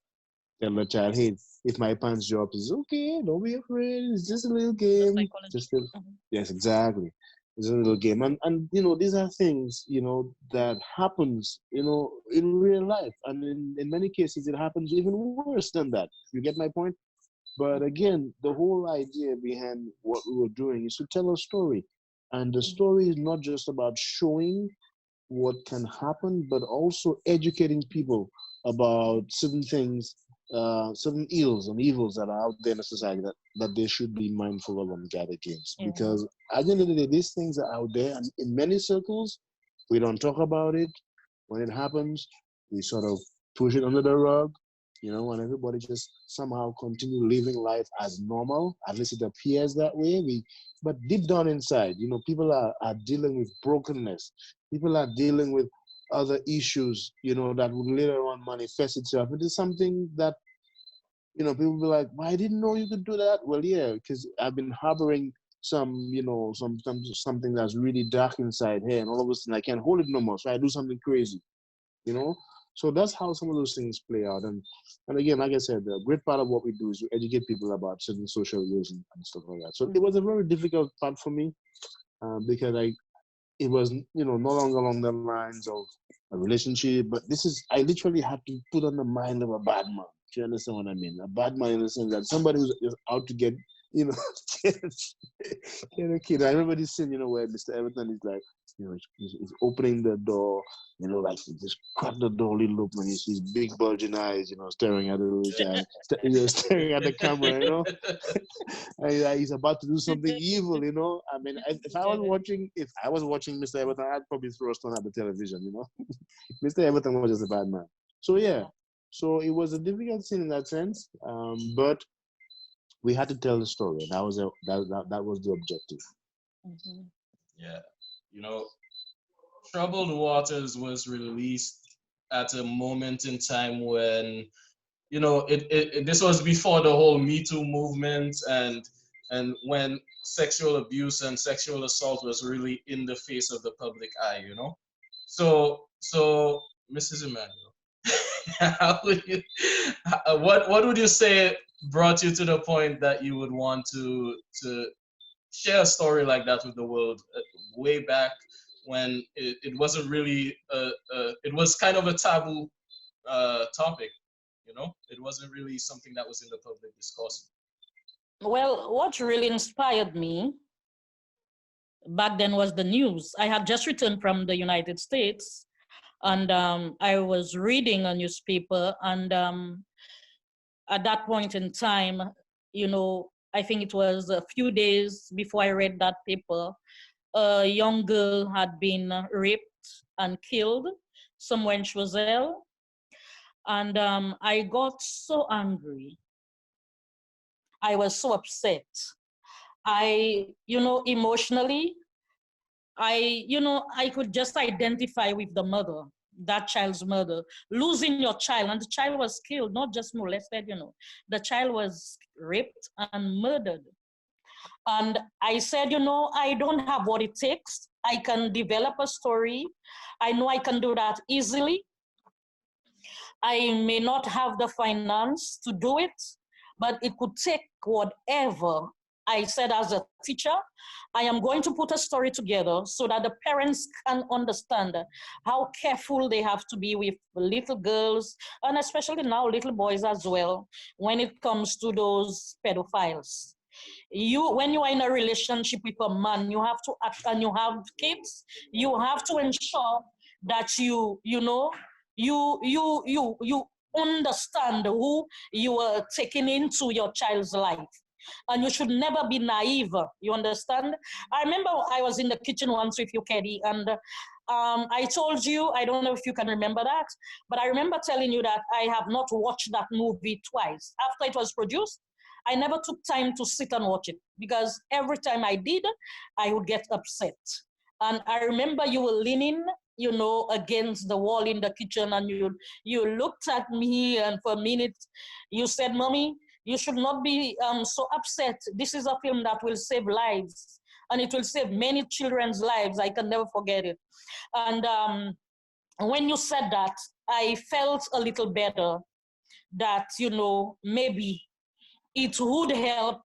tell the child, "Hey, if my pants drop, it's okay. Don't be afraid. It's just a little The game. psychology. Just a, Mhm. yes, exactly. It's a little game." And these are things that happens in real life, and in many cases it happens even worse than that. You get my point? But again, the whole idea behind what we were doing is to tell a story, and the Mhm. story is not just about showing what can happen, but also educating people about certain things, certain ills and evils that are out there in the society that they should be mindful of and guard against. Yeah. Because at the end of the day, these things are out there, and in many circles, we don't talk about it. When it happens, we sort of push it under the rug, and everybody just somehow continue living life as normal. At least it appears that way. But deep down inside, people are dealing with brokenness. People are dealing with other issues, that would later on manifest itself into something that, people be like, "Well, I didn't know you could do that." Well, yeah, because I've been harboring something that's really dark inside here, and all of a sudden I can't hold it no more. So I do something crazy, you know. So that's how some of those things play out. And again, like I said, the great part of what we do is to educate people about certain social ills and stuff like that. So it was a very difficult part for me, because it was no longer along the lines of a relationship, but I literally had to put on the mind of a bad man. Do you understand what I mean? A bad man in the sense that somebody who's just out to get you know get, get a kid. I remember this scene, where Mr. Everton is like, he's opening the door, like he just cracked the door a little open, and he sees big bulging eyes, staring at the little child, staring at the camera, and he's about to do something evil. I mean, Yeah. if I was watching Mr. Everton, I'd probably throw a stone at the television. Mr. Everton was just a bad man. So yeah, so it was a difficult scene in that sense, but we had to tell the story. That was the objective. Mhm. Yeah. You know, Troubled Waters was released at a moment in time when, this was before the whole Me Too movement, and and when sexual abuse and sexual assault was really in the face of the public eye, you know. So Mrs. Emmanuel, how would you, what would you say brought you to the point that you would want to share a story like that with the world, way back when it wasn't really it was kind of a taboo topic, you know? It wasn't really something that was in the public discourse. Well, what really inspired me back then was the news. I had just returned from the United States, and I was reading a newspaper, and at that point in time, I think it was a few days before I read that paper, a young girl had been raped and killed somewhere in Choiseul. And I got so angry. I was so upset. Emotionally, I could just identify with the mother, that child's mother, losing your child. And the child was killed, not just molested. The child was raped and murdered. And I said, I don't have what it takes. I can develop a story. I know I can do that easily. I may not have the finance to do it, but it could take whatever. I said, as a teacher, I am going to put a story together so that the parents can understand how careful they have to be with little girls, and especially now little boys as well, when it comes to those pedophiles. When you are in a relationship with a man, you have to act, and you have kids, you have to ensure that you understand who you are taking into your child's life. And you should never be naive. You understand? I remember I was in the kitchen once with you, Keddy, and I told you, I don't know if you can remember that, but I remember telling you that I have not watched that movie twice. After it was produced, I never took time to sit and watch it, because every time I did, I would get upset. And I remember you were leaning, against the wall in the kitchen, and you looked at me, and for a minute you said, "Mommy, you should not be so upset. This is a film that will save lives, and it will save many children's lives." I can never forget it. And when you said that, I felt a little better, that maybe it would help,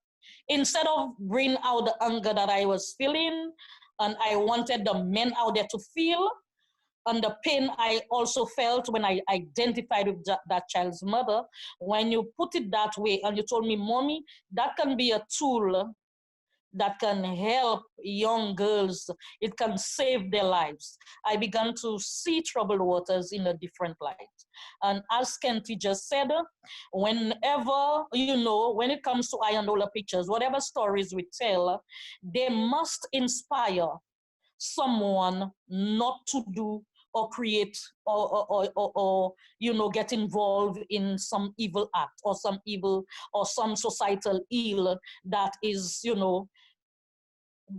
instead of bring out the anger that I was feeling, and I wanted the men out there to feel, and the pain I also felt when I identified with that child's mother. When you put it that way, and you told me, "Mommy, that can be a tool that can help young girls. It can save their lives." I began to see troubled waters in a different light. And as Kenty just said, whenever, when it comes to Iyanola pictures, whatever stories we tell, they must inspire someone not to do or create or get involved in some evil act, or some evil, or some societal ill that is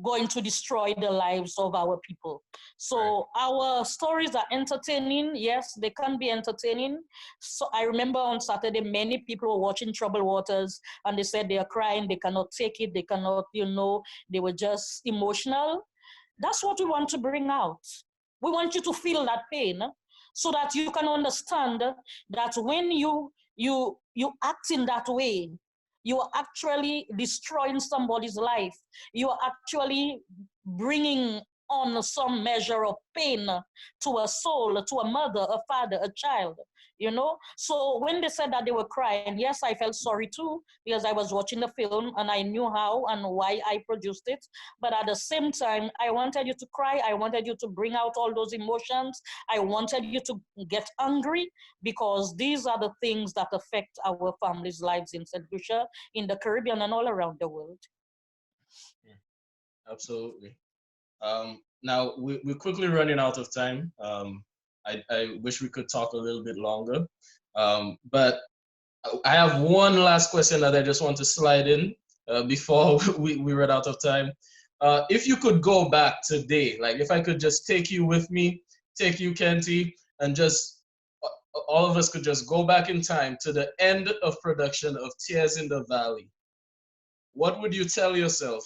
going to destroy the lives of our people. So our stories are entertaining. Yes, they can be entertaining. So I remember on Saturday, many people were watching Troubled Waters, and they said they are crying, they cannot take it, they cannot, they were just emotional. That's what we want to bring out. We want you to feel that pain, so that you can understand that when you act in that way, you are actually destroying somebody's life. You are actually bringing on some measure of pain to a soul, to a mother, a father, a child. So when they said that they were crying, yes, I felt sorry too, because I was watching the film and I knew how and why I produced it. But at the same time, I wanted you to cry. I wanted you to bring out all those emotions. I wanted you to get angry, because these are the things that affect our families' lives in St. Lucia, in the Caribbean, and all around the world. Absolutely. Now we're quickly running out of time. I wish we could talk a little bit longer, but I have one last question that I just want to slide in before we run out of time. If you could go back today, like if I could just take you with me, take you, Kenty, and just all of us could just go back in time to the end of production of Tears in the Valley. what would you tell yourself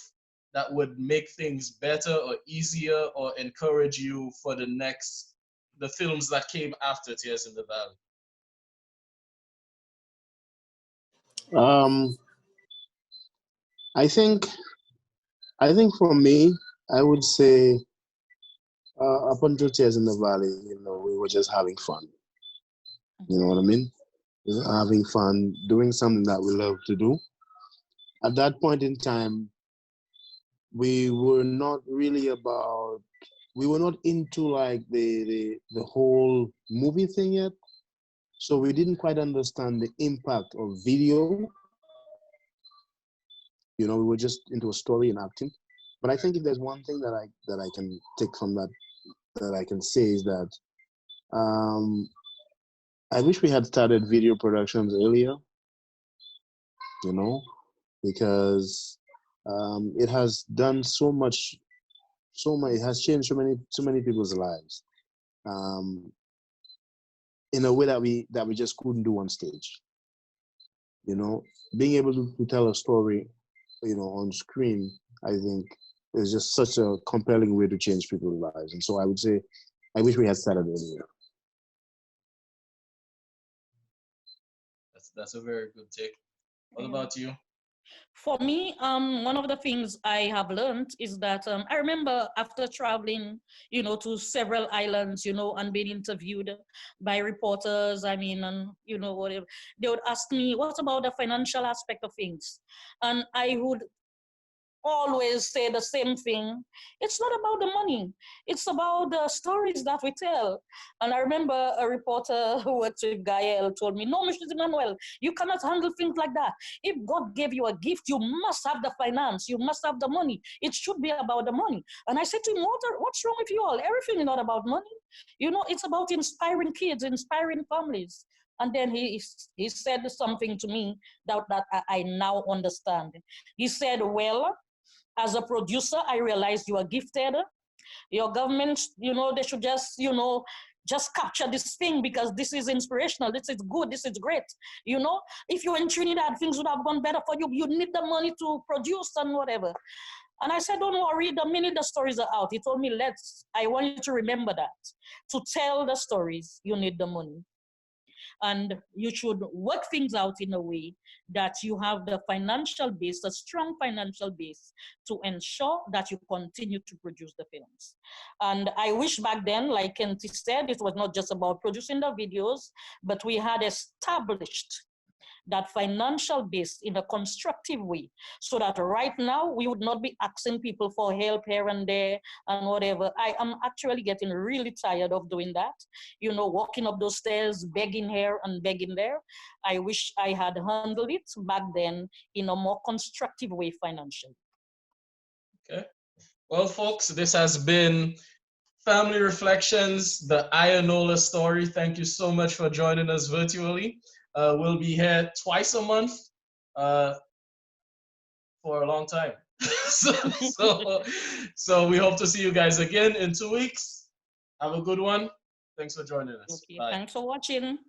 that would make things better or easier or encourage you for the films that came after Tears in the Valley? Um, I think for me, I would say up until Tears in the Valley, we were just having fun. You know what I mean? Just having fun, doing something that we love to do. At that point in time, we were not really about. We were not into like the whole movie thing yet. So we didn't quite understand the impact of video. We were just into a story and acting. But I think if there's one thing that I can take from that I can say is that um, I wish we had started video productions earlier. Because it has done so much. It has changed so many people's lives um, in a way that we just couldn't do on stage. Being able to tell a story, on screen, I think is just such a compelling way to change people's lives. And so I would say, I wish we had started earlier. That's a very good take. What about you? For me, one of the things I have learned is that I remember after traveling, to several islands, and being interviewed by reporters, and, whatever, they would ask me, what about the financial aspect of things? And I would always say the same thing. It's not about the money. It's about the stories that we tell. And I remember a reporter who worked with Gael told me, no, Mr. Emmanuel, you cannot handle things like that. If God gave you a gift, you must have the finance. You must have the money. It should be about the money. And I said to him, what's wrong with you all? Everything is not about money. It's about inspiring kids, inspiring families. And then he said something to me that I now understand. He said, well, as a producer, I realized you are gifted. Your government, they should just capture this thing because this is inspirational. This is good. This is great. If you're in Trinidad, things would have gone better for you. You need the money to produce and whatever. And I said, don't worry, the minute the stories are out, he told me, I want you to remember that. To tell the stories, you need the money. And you should work things out in a way that you have the financial base, a strong financial base to ensure that you continue to produce the films. And I wish back then, like Kenty said, it was not just about producing the videos, but we had established that financial base in a constructive way so that right now we would not be asking people for help here and there and whatever. I am actually getting really tired of doing that, walking up those stairs, begging here and begging there. I wish I had handled it back then in a more constructive way financially. Okay. Well, folks, this has been Family Reflections, the Iyanola story. Thank you so much for joining us virtually. We'll be here twice a month for a long time. so we hope to see you guys again in 2 weeks. Have a good one. Thanks for joining us. Okay, Bye. thanks for watching.